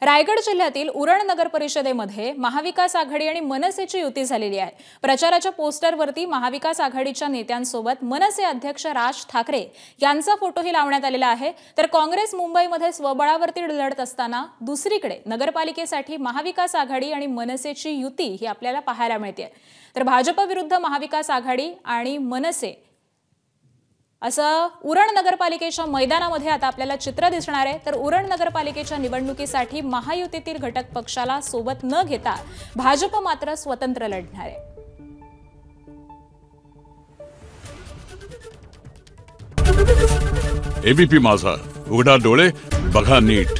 रायगड जिल्ह्यातील उरण नगर परिषदेमध्ये महाविकास आघाडी आणि मनसेची युती झालेली आहे। प्रचाराच्या पोस्टरवरती महाविकास आघाडीच्या नेत्यांसोबत मनसे अध्यक्ष राज ठाकरे यांचा फोटोही लावण्यात आलेला आहे। तर काँग्रेस मुंबईमध्ये स्वबळावरती लढत असताना दुसरीकडे नगरपालिकेसाठी महाविकास आघाडी आणि मनसेची युती ही आपल्याला पाहायला मिळते। तर भाजप विरुद्ध महाविकास आघाडी आणि मनसे असं उरण नगरपालिकेच्या मैदानामध्ये आता आपल्याला चित्र दिसणार आहे। तर उरण नगरपालिकेच्या निवडणुकीसाठी महायुतीतील घटक पक्षाला सोबत न घेता भाजप मात्र स्वतंत्र लढणार आहे। एबीपी माझा, उघडा डोळे बघा नीट।